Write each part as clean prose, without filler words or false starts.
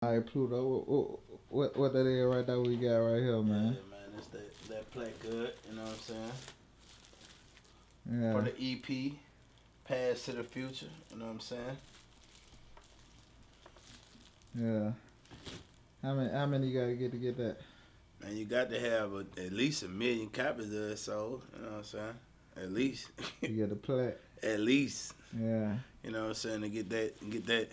All right, Pluto, what that is right there we got right here, Yeah, man? man, it's that plaque good. You know what I'm saying? For Yeah, the EP, Pass to the Future. You know what I'm saying? yeah. How many you gotta get to get that? Man, you got to have at least 1 million copies of it sold. You know what I'm saying? At least, To get the plaque? at least. Yeah, You know what I'm saying? To get that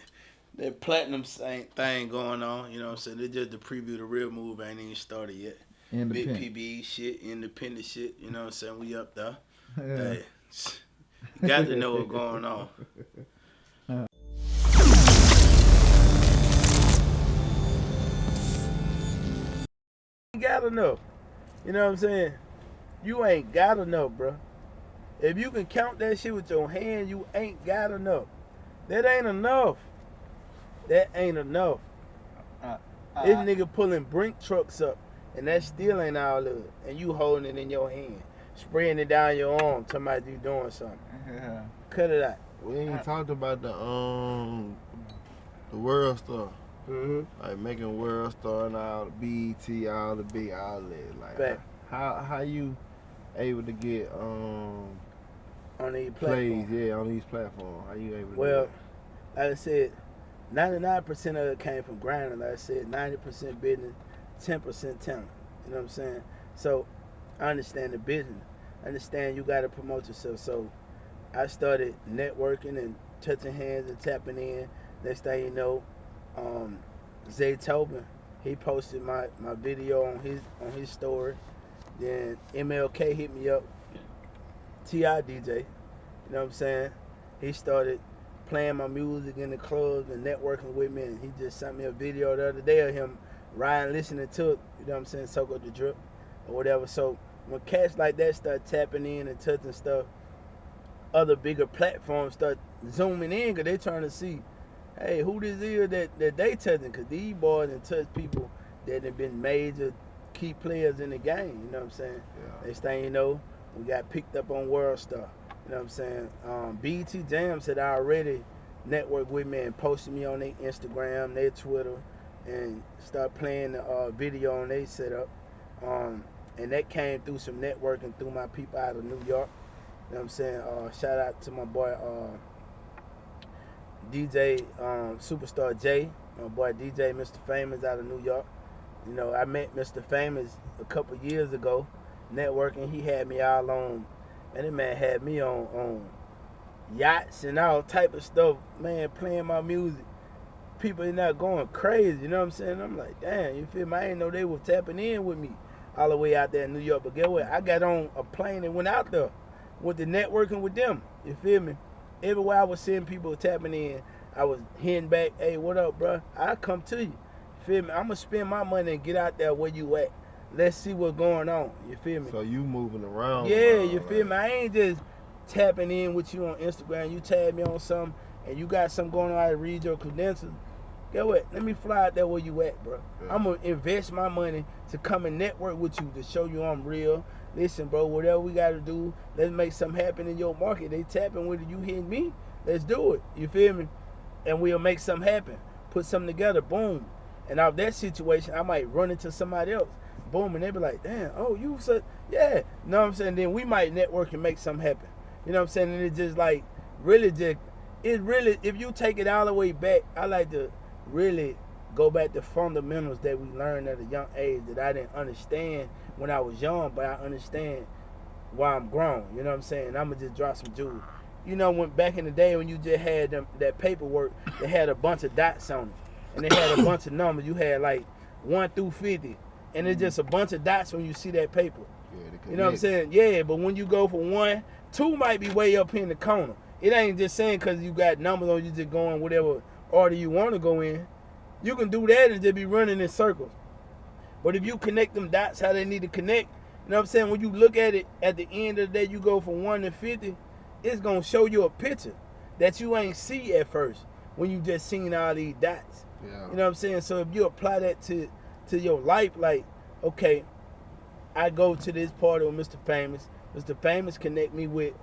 platinum thing going on. You know what I'm saying? It's just the preview. The real move ain't even started yet. Big independent. PBE shit, independent shit. You know what I'm saying? We up there. Yeah. Hey, you got to know what's going on. You gotta know. You know what I'm saying? You ain't got enough, bro. If you can count that shit with your hand, you ain't got enough. That ain't enough. That ain't enough. uh, This uh, nigga pulling brink trucks up, and that still ain't all of it. And you holding it in your hand, spraying it down your arm, talking about you doing something. yeah. Cut it out. We ain't talked about the world stuff. Mm-hmm. Like making world star and all the BET, all the big outlets. Like Fact. how you able to get On these plays, platforms. on these platforms? How you able to Well, do like I said, 99% of it came from grinding. Like I said, 90% business, 10% talent. You know what I'm saying? So I understand the business. I understand you got to promote yourself. So I started networking and touching hands and tapping in. Next thing you know, Zay Tobin, he posted my video on his story. Then MLK hit me up, T.I. DJ. You know what I'm saying? He started playing my music in the clubs and networking with me, and he just sent me a video the other day of him riding, listening to it. You know what I'm saying? Soak up the drip or whatever. So when cats like that start tapping in and touching stuff, other bigger platforms start zooming in because they trying to see, hey, who this is that they touching? Because these boys and touch people that have been major key players in the game. You know what I'm saying? Yeah. Next thing you know, we got picked up on World Star. You know what I'm saying? BET Jams had already networked with me and posted me on their Instagram, their Twitter, and start playing the video on their setup. And that came through some networking through my people out of New York. You know what I'm saying? Shout out to my boy DJ Superstar J, my boy DJ Mr. Famous out of New York. You know, I met Mr. Famous a couple years ago, networking. He had me all on, and that man had me on yachts and all type of stuff, man, playing my music. People are not going crazy, you know what I'm saying? I'm like, damn, you feel me? I didn't know they were tapping in with me all the way out there in New York. But guess what? I got on a plane and went out there with the networking with them. You feel me? Everywhere I was seeing people tapping in, I was hitting back, hey, what up, bro? I'll come to you. You feel me? I'm going to spend my money and get out there where you at. Let's see what's going on. You feel me? So you moving around? Yeah, you feel me? I ain't just tapping in with you on Instagram. You tag me on something and you got something going on, I read your credentials. Guess what? Let me fly out there where you at, bro. Yeah. I'm going to invest my money to come and network with you to show you I'm real. Listen, bro, whatever we got to do, let's make something happen in your market. They tapping with you hitting me. Let's do it. You feel me? And we'll make something happen. Put something together. Boom. And out of that situation, I might run into somebody else. Boom. And they be like, damn, oh, you said, yeah. You know what I'm saying? Then we might network and make something happen. You know what I'm saying? And it's just like, really just, it really, if you take it all the way back, I like to really go back to fundamentals that we learned at a young age that I didn't understand when I was young, but I understand why I'm grown. You know what I'm saying? I'm going to just drop some jewels. You know, when back in the day when you just had that paperwork that had a bunch of dots on it, and they had a bunch of numbers. You had like 1 through 50, and it's just a bunch of dots when you see that paper. Yeah, you know what I'm saying? Yeah, but when you go for 1, 2 might be way up here in the corner. It ain't just saying because you got numbers on you just going whatever order you want to go in. You can do that and just be running in circles. But if you connect them dots how they need to connect, you know what I'm saying? When you look at it at the end of the day, you go from 1 to 50, it's going to show you a picture that you ain't see at first when you just seen all these dots. Yeah. You know what I'm saying? So if you apply that to your life, like, okay, I go to this party with Mr. Famous. Mr. Famous connect me with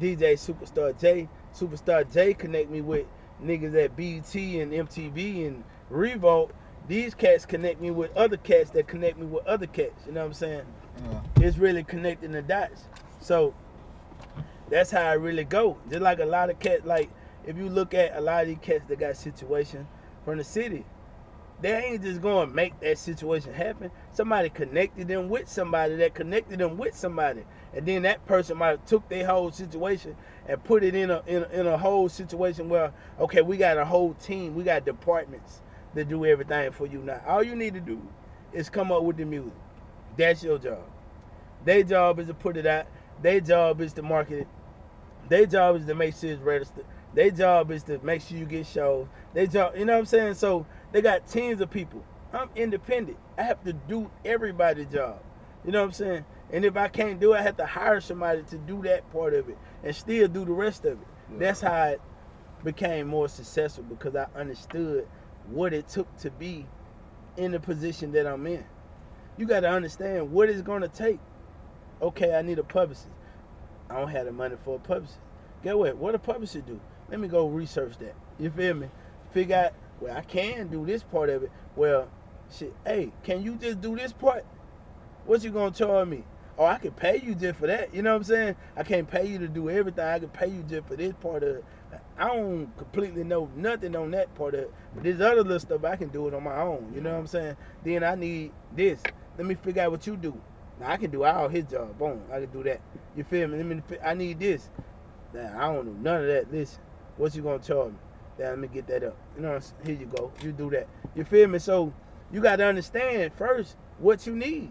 DJ Superstar J. Superstar J connect me with niggas at BET and MTV and Revolt. These cats connect me with other cats that connect me with other cats. You know what I'm saying? Yeah. It's really connecting the dots. So that's how I really go. Just like a lot of cats, like if you look at a lot of these cats that got situations from the city, they ain't just going to make that situation happen. Somebody connected them with somebody that connected them with somebody. And then that person might have took their whole situation and put it in a whole situation where, okay, we got a whole team. We got departments that do everything for you now. All you need to do is come up with the music. That's your job. Their job is to put it out. Their job is to market it. Their job is to make sure it's registered. Their job is to make sure you get shows. Their job, you know what I'm saying? So they got teams of people. I'm independent. I have to do everybody's job. You know what I'm saying? And if I can't do it, I have to hire somebody to do that part of it and still do the rest of it. Yeah. That's how it became more successful, because I understood what it took to be in the position that I'm in. You got to understand what it's going to take. Okay, I need a publicist. I don't have the money for a publicist. Get what a publisher do? Let me go research that. You feel me? Figure out, well, I can do this part of it. Well, shit, hey, can you just do this part? What you gonna charge me? Oh, I can pay you just for that. You know what I'm saying? I can't pay you to do everything. I can pay you just for this part of it. I don't completely know nothing on that part of it. But this other little stuff, I can do it on my own. You know what I'm saying? Then I need this. Let me figure out what you do. Now, I can do all his job. Boom. I can do that. You feel me? I need this. Now, I don't know none of that. Listen, what you gonna charge me? Now, let me get that up. You know, here you go. You do that. You feel me? So you got to understand first what you need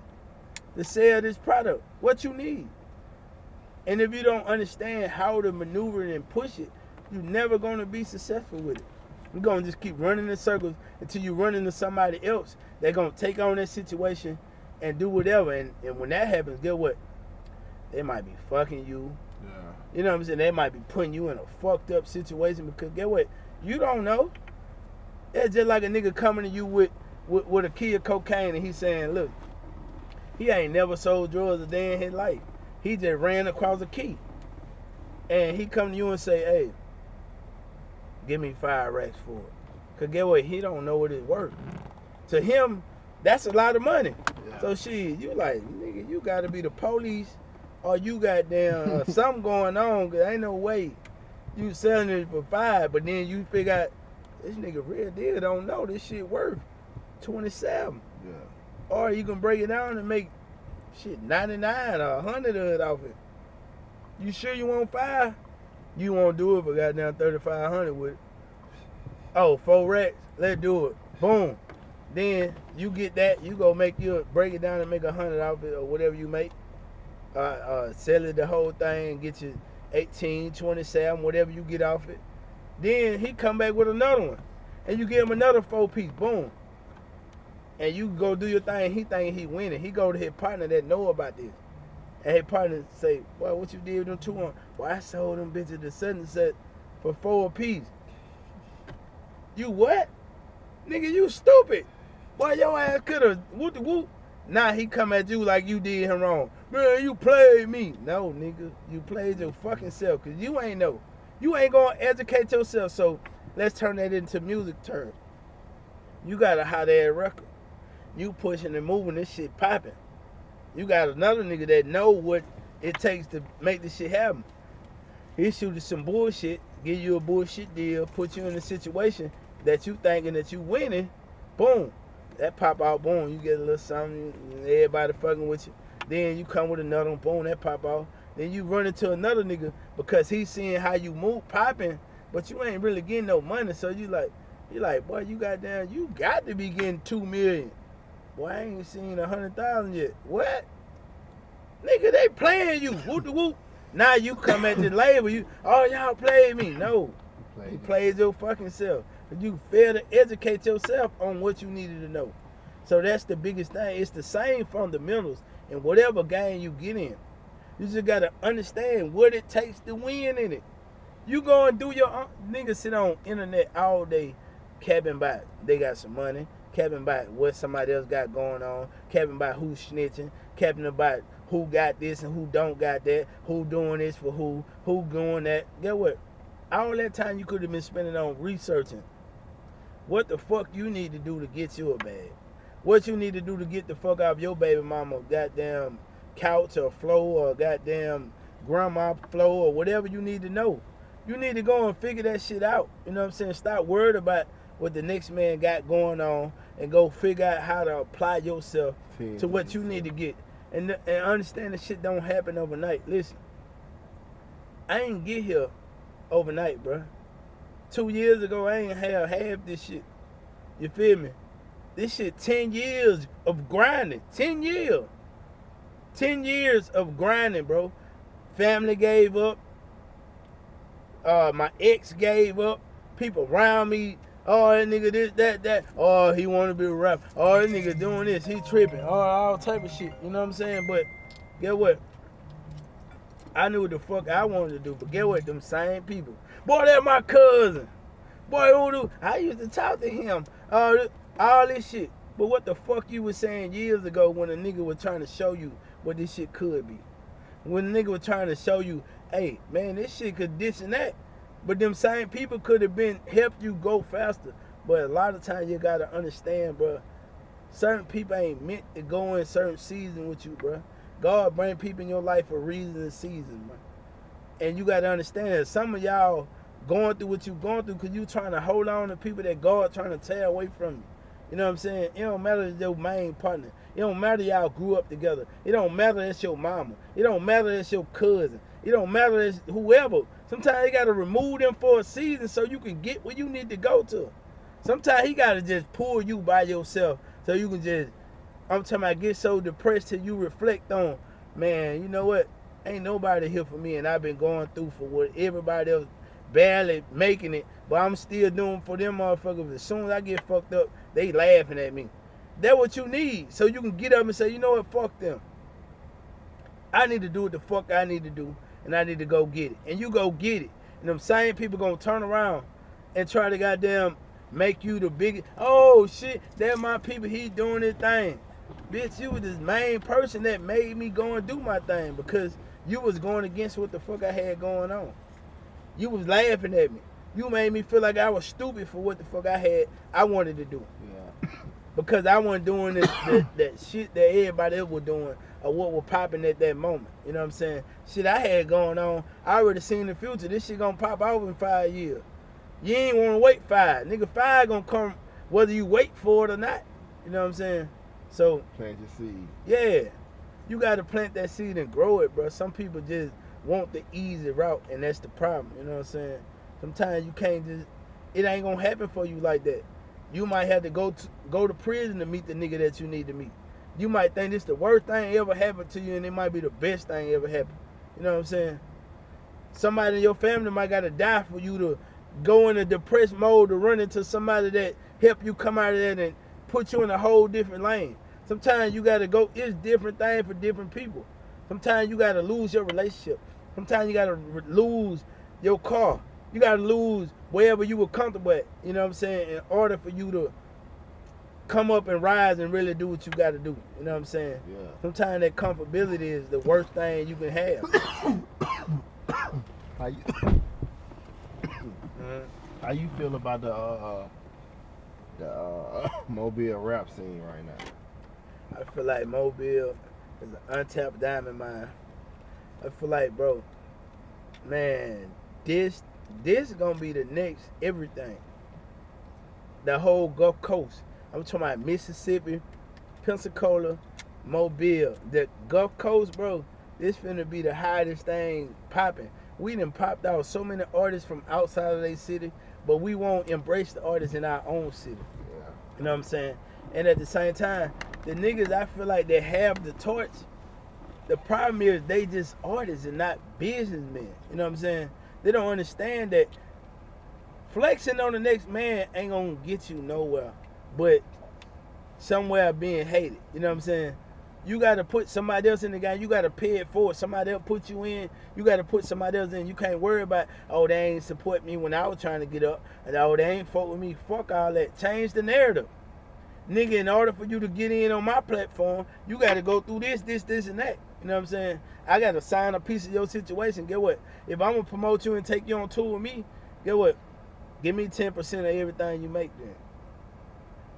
to sell this product. What you need. And if you don't understand how to maneuver it and push it, you're never going to be successful with it. You're going to just keep running in circles until you run into somebody else. They're going to take on that situation and do whatever. And when that happens, get what? They might be fucking you. Yeah. You know what I'm saying? They might be putting you in a fucked up situation, because get what? You don't know. It's just like a nigga coming to you with a key of cocaine, and he's saying, look, he ain't never sold drugs a day in his life. He just ran across a key. And he come to you and say, hey, give me 5 racks for it. Because get what? He don't know what it's worth. To him, that's a lot of money. Yeah. So shit, you like, nigga, you got to be the police, or you got damn something going on, because ain't no way you selling it for 5, but then you figure out, this nigga real deal don't know this shit worth 27. Yeah. Or you can break it down and make shit 99 or 100 of it off it. You sure you want 5? You won't do it for goddamn 3,500 with it. Oh, 4 racks, let's do it. Boom. Then you get that, you go break it down and make 100 off it, or whatever you make. Sell it the whole thing, get you 18, 27, whatever you get off it. Then he come back with another one, and you give him another 4-piece. Boom. And you go do your thing, he think he winning. He go to his partner that know about this. And his partner say, boy, what you did with them 2 on? Boy, I sold them bitches to such and such for 4 apiece. You what? Nigga, you stupid. Boy, your ass could've whoop-de-whoop. Now he come at you like you did him wrong. Man, you played me. No, nigga, you played your fucking self, because you ain't know. You ain't gonna educate yourself. So let's turn that into music terms. You got a hot ass record. You pushing and moving, this shit popping. You got another nigga that know what it takes to make this shit happen. He shoot some bullshit, give you a bullshit deal, put you in a situation that you thinking that you winning. Boom. That pop out, boom, you get a little something, everybody fucking with you. Then you come with another one, boom, that pop out. Then you run into another nigga because he's seeing how you move, popping, but you ain't really getting no money. So you like, boy, you got to be getting 2 million. Boy, I ain't seen 100,000 yet. What? Nigga, they playing you. Whoop de whoop. Now you come at the label, y'all played me. No. You played your fucking self. You fail to educate yourself on what you needed to know. So that's the biggest thing. It's the same fundamentals in whatever game you get in. You just gotta understand what it takes to win in it. You go and do your own. Niggas sit on internet all day capping about they got some money, capping about what somebody else got going on, capping about who's snitching, capping about who got this and who don't got that, who doing this for who doing that. Get what? All that time you could have been spending on researching What the fuck you need to do to get you a bag? What you need to do to get the fuck out of your baby mama goddamn couch or floor or goddamn grandma floor or whatever you need to know. You need to go and figure that shit out. You know what I'm saying? Stop worried about what the next man got going on and go figure out how to apply yourself to what you need to get. And understand that shit don't happen overnight. Listen, I ain't get here overnight, bro. 2 years ago, I ain't have half this shit. You feel me? This shit 10 years of grinding. 10 years. 10 years of grinding, bro. Family gave up. My ex gave up. People around me. Oh, that nigga this, that. Oh, he want to be a rapper. Oh, that nigga doing this. He tripping. Oh, all type of shit. You know what I'm saying? But get what? I knew what the fuck I wanted to do. But get what? Them same people. Boy, that my cousin. Boy, who do? I used to talk to him. All this shit. But what the fuck you was saying years ago when a nigga was trying to show you what this shit could be? When a nigga was trying to show you, hey, man, this shit could this and that. But them same people could have been helped you go faster. But a lot of times you gotta understand, bro. Certain people ain't meant to go in certain season with you, bro. God bring people in your life for reasons and seasons, bro. And you gotta understand that some of y'all going through what you going through because you trying to hold on to people that God trying to tear away from you. You know what I'm saying? It don't matter if your main partner. It don't matter y'all grew up together. It don't matter that's your mama. It don't matter that's your cousin. It don't matter that's whoever. Sometimes you got to remove them for a season so you can get where you need to go to. Sometimes he got to just pull you by yourself so you can just, I'm talking about get so depressed till you reflect on, man, you know what? Ain't nobody here for me and I've been going through for what everybody else barely making it, but I'm still doing for them motherfuckers. As soon as I get fucked up, they laughing at me. That's what you need so you can get up and say, you know what, fuck them. I need to do what the fuck I need to do. And I need to go get it. And you go get it. And them same people gonna turn around and try to goddamn make you the biggest. Oh shit, that my people, he doing his thing. Bitch, you was this main person that made me go and do my thing because you was going against what the fuck I had going on. You was laughing at me. You made me feel like I was stupid for what the fuck I wanted to do. Yeah. Because I wasn't doing that shit that everybody else was doing or what was popping at that moment. You know what I'm saying? Shit I had going on, I already seen the future. This shit gonna pop off in 5 years. You ain't wanna wait 5. Nigga, 5 gonna come whether you wait for it or not. You know what I'm saying? So Plant your seed. yeah, you gotta plant that seed and grow it, bro. Some people just want the easy route and that's the problem. You know what I'm saying? Sometimes you can't just, it ain't gonna happen for you like that. You might have to go to prison to meet the nigga that you need to meet. You might think this the worst thing ever happened to you and it might be the best thing ever happened. You know what I'm saying? Somebody in your family might gotta die for you to go in a depressed mode to run into somebody that help you come out of that and put you in a whole different lane. Sometimes you gotta go, it's different things for different people. Sometimes you gotta lose your relationship. Sometimes you gotta lose your car. You gotta lose wherever you were comfortable at, you know what I'm saying, in order for you to come up and rise and really do what you gotta do. You know what I'm saying? Yeah. Sometimes that comfortability is the worst thing you can have. How you how you feel about the Mobile rap scene right now? I feel like Mobile is an untapped diamond mine. I feel like, bro, man, this gonna be the next everything. The whole Gulf Coast. I'm talking about Mississippi, Pensacola, Mobile. The Gulf Coast, bro, this finna be the hottest thing popping. We done popped out so many artists from outside of their city, but we won't embrace the artists in our own city. Yeah. You know what I'm saying? And at the same time, the niggas, I feel like they have the torch. The problem is they just artists and not businessmen. You know what I'm saying? They don't understand that flexing on the next man ain't gonna get you nowhere, but somewhere being hated. You know what I'm saying? You gotta put somebody else in the game. You gotta pay it forward. Somebody else put you in. You gotta put somebody else in. You can't worry about, oh, they ain't support me when I was trying to get up. And oh, they ain't fuck with me. Fuck all that. Change the narrative. Nigga, in order for you to get in on my platform, you gotta go through this, and that. You know what I'm saying? I gotta sign a piece of your situation. Get what? If I'm gonna promote you and take you on tour with me, get what? Give me 10% of everything you make then.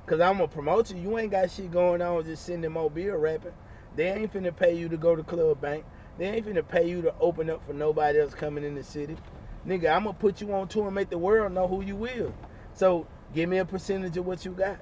Cause I'm a promoter. You ain't got shit going on just sitting in Mobile rapping. They ain't finna pay you to go to Club Bank. They ain't finna pay you to open up for nobody else coming in the city. Nigga, I'm gonna put you on tour and make the world know who you will. So give me a percentage of what you got.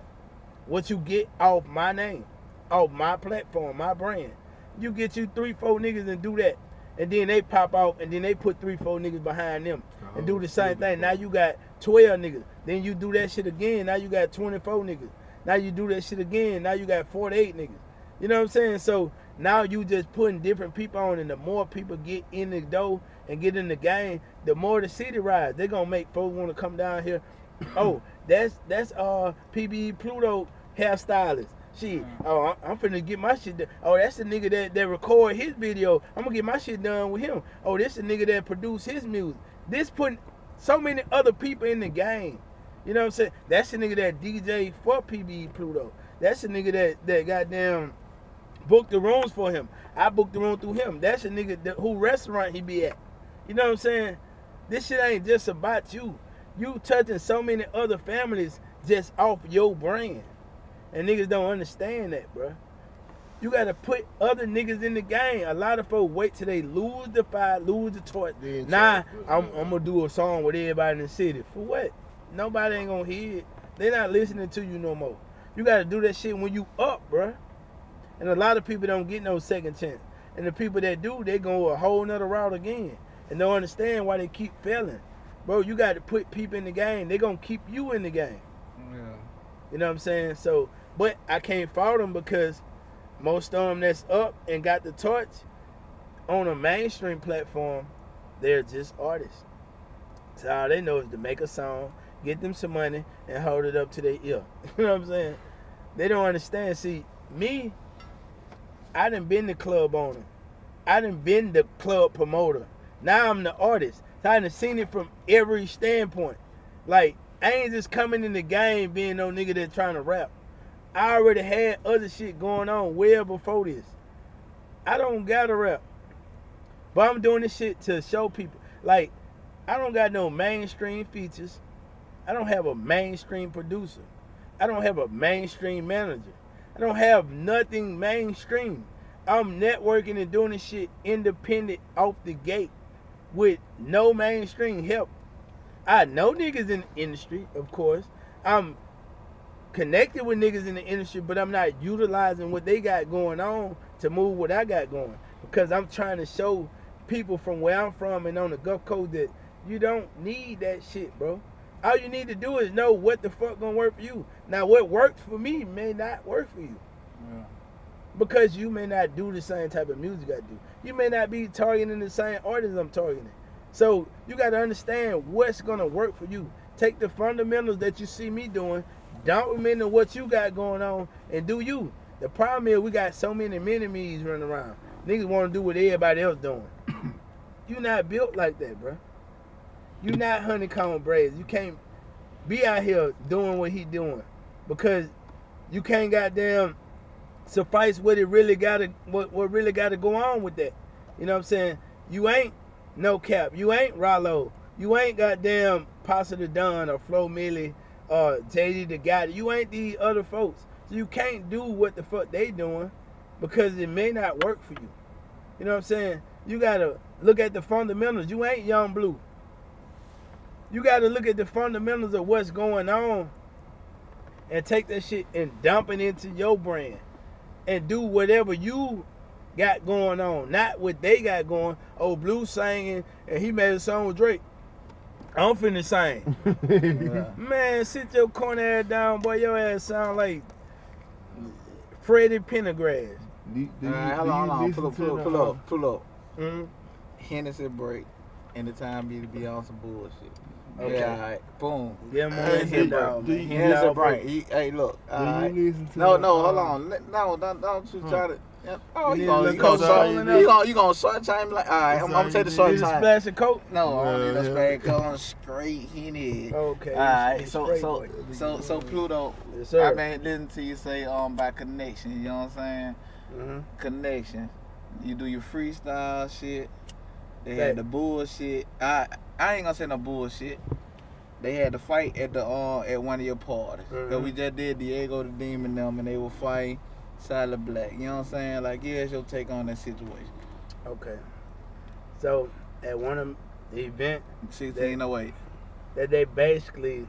What you get off my name, off my platform, my brand. You get you 3-4 niggas and do that. And then they pop off and then they put 3-4 niggas behind them and do the same thing. Now you got 12 niggas. Then you do that shit again. Now you got 24 niggas. Now you do that shit again. Now you got 48 niggas. You know what I'm saying? So now you just putting different people on, and the more people get in the door and get in the game, the more the city rise. They're gonna make folks want to come down here. Oh, that's PBE Pluto hairstylist. Shit. Oh, I'm finna get my shit done. Oh, that's the nigga that record his video. I'm gonna get my shit done with him. Oh, this the nigga that produce his music. This putting so many other people in the game. You know what I'm saying? That's the nigga that DJ for PBE Pluto. That's the nigga that goddamn booked the rooms for him. I booked the room through him. That's the nigga who restaurant he be at. You know what I'm saying? This shit ain't just about you. You touching so many other families just off your brand. And niggas don't understand that, bro. You gotta put other niggas in the game. A lot of folks wait till they lose the fight, lose the torch. Nah, I'm gonna do a song with everybody in the city. For what? Nobody ain't gonna hear it. They not listening to you no more. You gotta do that shit when you up, bro. And a lot of people don't get no second chance. And the people that do, they go a whole nother route again. And don't understand why they keep failing. Bro, you got to put people in the game. They going to keep you in the game. Yeah. You know what I'm saying? So, but I can't fault them because most of them that's up and got the torch on a mainstream platform, they're just artists. So all they know is to make a song, get them some money, and hold it up to their ear. You know what I'm saying? They don't understand. See, me, I done been the club owner. I done been the club promoter. Now I'm the artist. So I done seen it from every standpoint. Like, I ain't just coming in the game being no nigga that trying to rap. I already had other shit going on well before this. I don't gotta rap. But I'm doing this shit to show people. Like, I don't got no mainstream features. I don't have a mainstream producer. I don't have a mainstream manager. I don't have nothing mainstream. I'm networking and doing this shit independent off the gate with no mainstream help. I know niggas in the industry, of course. I'm connected with niggas in the industry, but I'm not utilizing what they got going on to move what I got going. Because I'm trying to show people from where I'm from and on the Gulf Coast that you don't need that shit, bro. All you need to do is know what the fuck gonna work for you. Now, what works for me may not work for you. Yeah. Because you may not do the same type of music I do. You may not be targeting the same artists I'm targeting. So you got to understand what's going to work for you. Take the fundamentals that you see me doing, dump them into what you got going on, and do you. The problem is we got so many mini-me's running around. Niggas want to do what everybody else doing. You not built like that, bro. You not honeycomb braids. You can't be out here doing what he doing because you can't goddamn suffice what it really gotta what really gotta go on with that. You know what I'm saying? You ain't No Cap. You ain't Rollo. You ain't goddamn Pasa the Don or Flo Milli or JD the Guy. You ain't these other folks. So you can't do what the fuck they doing because it may not work for you. You know what I'm saying? You gotta look at the fundamentals. You ain't Young Blue. You gotta look at the fundamentals of what's going on and take that shit and dump it into your brand and do whatever you got going on, not what they got going. Oh, Blue singing and he made a song with Drake. I'm finna sing. Yeah. Man, sit your corner ass down, boy. Your ass sound like Freddie Pendergrass. Alright, hold on. Pull up. Mm-hmm. Hennessy break, and the time be on some bullshit. Okay. Yeah, alright. Boom. Get him on that Hennessy hit dog, man. break. Hennessy break. Hey, look. Alright. No, hold on. No, don't you try to. Oh, you gonna short time like? Alright, I'm gonna take the short Need a time. splash of coke? No, I don't need no splash of coke. I'm straight Henny. Okay. Alright, Straight so boy. Pluto. Yes, sir. I been listening to you say by connection. You know what I'm saying? Mm-hmm. Connection. You do your freestyle shit. They Right. had the bullshit. I ain't gonna say no bullshit. they had to fight at the at one of your parties. Mm-hmm. Cause we just did Diego the Demon them, and they were fighting Silent Black. You know what I'm saying? Like, here's your take on that situation. Okay. So at one of the event 1608. that they basically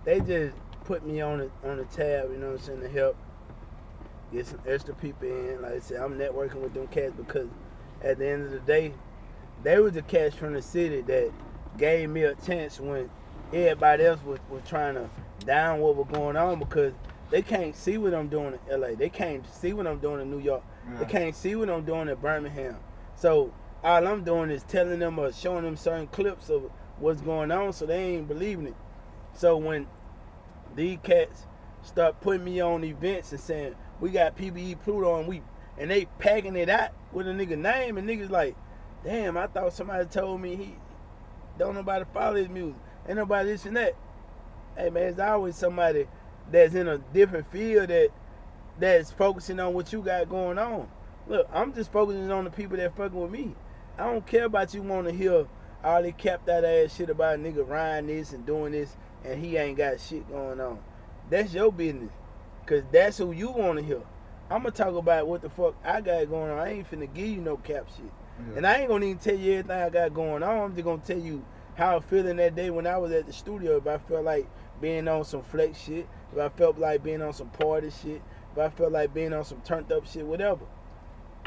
they just put me on the tab, you know what I'm saying, to help get some extra people in. Like I said, I'm networking with them cats because at the end of the day, they was the cats from the city that gave me a chance when everybody else was trying to down what was going on, because they can't see what I'm doing in LA. They can't see what I'm doing in New York. Yeah. They can't see what I'm doing in Birmingham. So all I'm doing is telling them or showing them certain clips of what's going on, so they ain't believing it. So when these cats start putting me on events and saying, we got PBE Pluto and they packing it out with a nigga name, and niggas like, damn, I thought somebody told me he don't nobody follow his music. Ain't nobody this and that. Hey man, there's always somebody that's in a different field that's focusing on what you got going on. Look, I'm just focusing on the people that fucking with me. I don't care about you want to hear all that capped out ass shit about a nigga riding this and doing this and he ain't got shit going on. That's your business, cause that's who you want to hear. I'm gonna talk about what the fuck I got going on. I ain't finna give you no cap shit. Yeah. And I ain't gonna even tell you everything I got going on. I'm just gonna tell you how I feeling that day when I was at the studio. If I felt like being on some flex shit, if I felt like being on some party shit, if I felt like being on some turned up shit, whatever.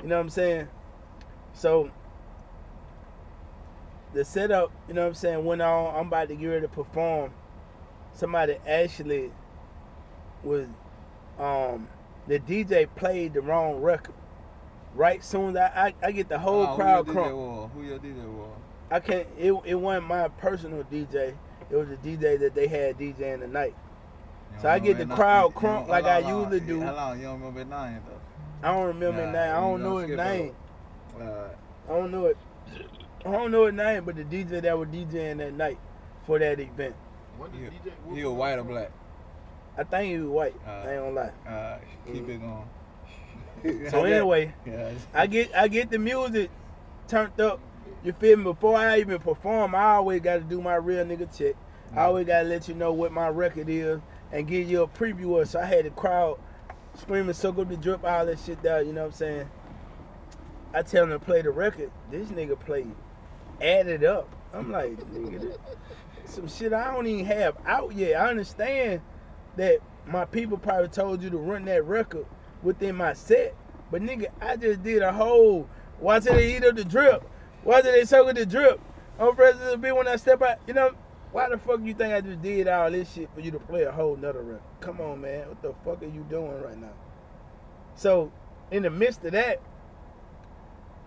You know what I'm saying? So the setup, you know what I'm saying, went on. I'm about to get ready to perform. Somebody actually was, the DJ played the wrong record. Right soon as I get the whole crowd crunk. Who your DJ was? I can't, it wasn't my personal DJ. It was a DJ that they had DJing the night. So I get the crowd crunk like I usually do. How long? You don't remember his name though? I don't remember his name. I don't know his name. I don't know it. I don't know his name, but the DJ that was DJing that night for that event. He was white or black? I think he was white. I ain't gonna lie. Keep it going. So anyway, I get the music turned up. You feel me? Before I even perform, I always got to do my real nigga check. I always got to let you know what my record is and give you a preview of it. So I had the crowd screaming, "Suck up the drip," all that shit down. You know what I'm saying? I tell him to play the record. This nigga played, add it up. I'm like, nigga, some shit I don't even have out yet. I understand that my people probably told you to run that record within my set, but nigga, I just did a whole watch it eat up the drip, watch it soak up the drip. I'm present to be when I step out. You know, why the fuck you think I just did all this shit for you to play a whole nother record? Come on, man, what the fuck are you doing right now? So in the midst of that,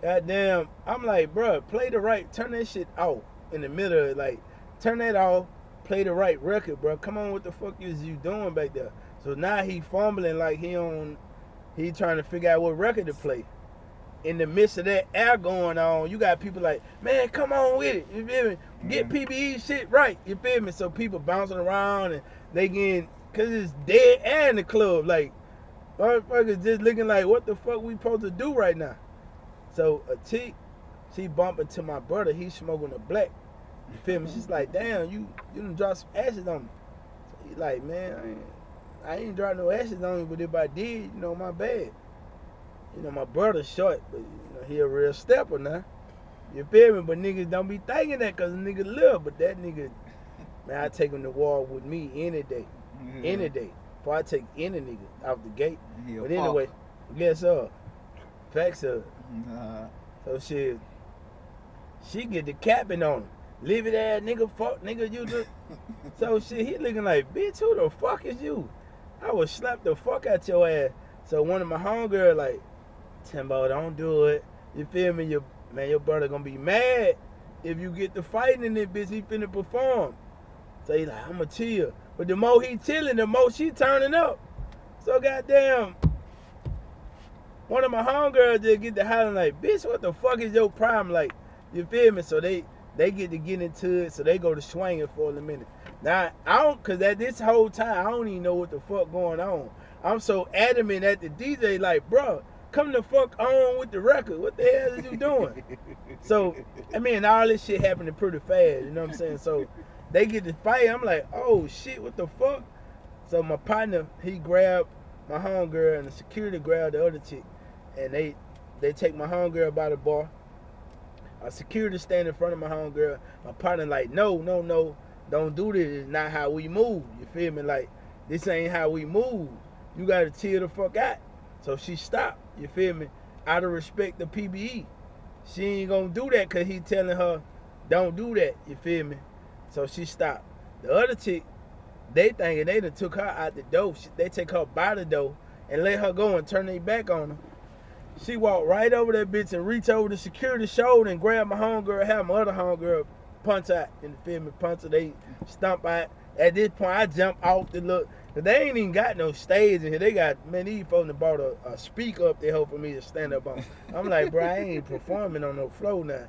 goddamn, I'm like, bro, play the right, turn that shit off in the middle of it, like, turn that off, play the right record, bro. Come on, what the fuck is you doing back there? So now he fumbling like he trying to figure out what record to play. In the midst of that air going on, you got people like, man, come on with it. You feel me? Get PBE shit right. You feel me? So people bouncing around and they getting, cause it's dead air in the club. Like, motherfuckers just looking like, what the fuck we supposed to do right now? So a chick, she bumping to my brother. He's smoking a black. You feel me? She's like, damn, you done dropped some ashes on me. So he like, man, I ain't dropped no ashes on me, but if I did, you know, my bad. You know, my brother's short, but you know, he a real stepper now. You feel me? But niggas don't be thinking that because a nigga live. But that nigga, man, I take him to war with me any day. Mm-hmm. Any day. Before I take any nigga out the gate. But anyway, guess facts up. So shit, she get the capping on him. Leave it ass nigga, fuck nigga, you do. So shit, he looking like, bitch, who the fuck is you? I would slap the fuck out your ass. So one of my homegirls like, Timbo, don't do it. You feel me? Your brother gonna be mad if you get to fighting in this bitch. He finna perform. So he like, I'ma chill. But the more he chilling, the more she turning up. So goddamn, one of my homegirls just get to hollering like, bitch, what the fuck is your problem? Like, you feel me? So they get to get into it. So they go to swinging for a minute. Now I don't, cause at this whole time I don't even know what the fuck going on. I'm so adamant at the DJ, like, bro, come the fuck on with the record. What the hell is you doing? So, I mean, all this shit happening pretty fast, you know what I'm saying? So, They get to fight. I'm like, oh shit, what the fuck? So my partner, he grabbed my homegirl and the security grabbed the other chick. And they take my homegirl by the bar. A security stand in front of my homegirl. My partner like, no, don't do this. It's not how we move. You feel me? Like, this ain't how we move. You gotta chill the fuck out. So she stopped. You feel me? Out of respect to PBE. She ain't gonna do that because he telling her, don't do that. You feel me? So she stopped. The other chick, they thinking they done took her out the door. They take her by the door and let her go and turn their back on her. She walked right over that bitch and reached over the security shoulder and grabbed my homegirl, have my other homegirl punch out. You feel me? Punch her, they stomp out. At this point, I jumped off the look. They ain't even got no stage in here. They got, man, these folks bought a speaker up there for me to stand up on. I'm like, bro, I ain't performing on no floor now.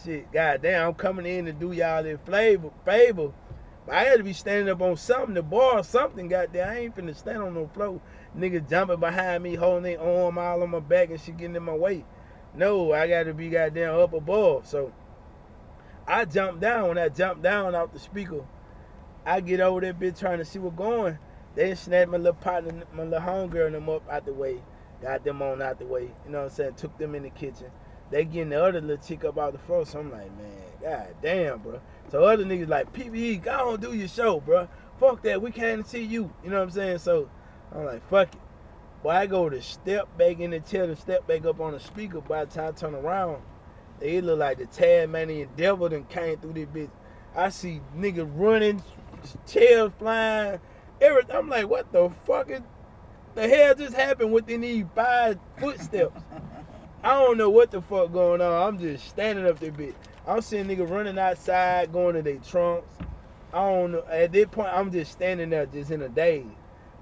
Shit, goddamn, I'm coming in to do y'all this favor. But I had to be standing up on something, the bar or something, goddamn. I ain't finna stand on no floor. Niggas jumping behind me, holding their arm all on my back and shit getting in my way. No, I gotta be goddamn up above. So I jumped down. When I jumped down off the speaker, I get over that bitch trying to see what's going. They snapped my little partner, my little homegirl and them up out the way. Got them on out the way. You know what I'm saying? Took them in the kitchen. They getting the other little chick up out the floor. So I'm like, man, god damn, bro. So other niggas like, PBE, go on do your show, bro. Fuck that. We can't see you. You know what I'm saying? So I'm like, fuck it. Boy, I go to step back in the chair to step back up on the speaker. By the time I turn around, they look like the Tasmanian devil done came through this bitch. I see niggas running, chairs flying, everything. I'm like, what the fuck is the hell just happened within these 5 footsteps? I don't know what the fuck going on. I'm just standing up there bitch. I'm seeing niggas running outside, going to their trunks. I don't know. At this point, I'm just standing there just in a daze.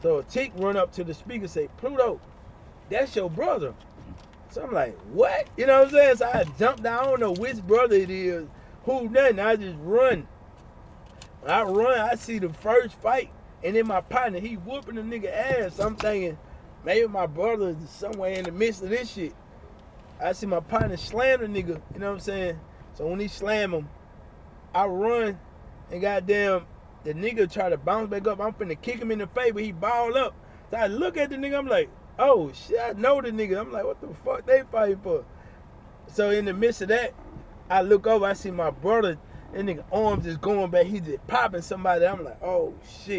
So a chick run up to the speaker and say, Pluto, that's your brother. So I'm like, what? You know what I'm saying? So I jumped down. I don't know which brother it is, who nothing. I just run. When I run, I see the first fight. And then my partner, he whooping the nigga ass. So I'm thinking, maybe my brother is somewhere in the midst of this shit. I see my partner slam the nigga, you know what I'm saying? So when he slam him, I run and goddamn, the nigga try to bounce back up. I'm finna kick him in the face, but he balled up. So I look at the nigga, I'm like, oh shit, I know the nigga. I'm like, what the fuck they fighting for? So in the midst of that, I look over, I see my brother, that nigga arms just going back. He just popping somebody. I'm like, oh shit.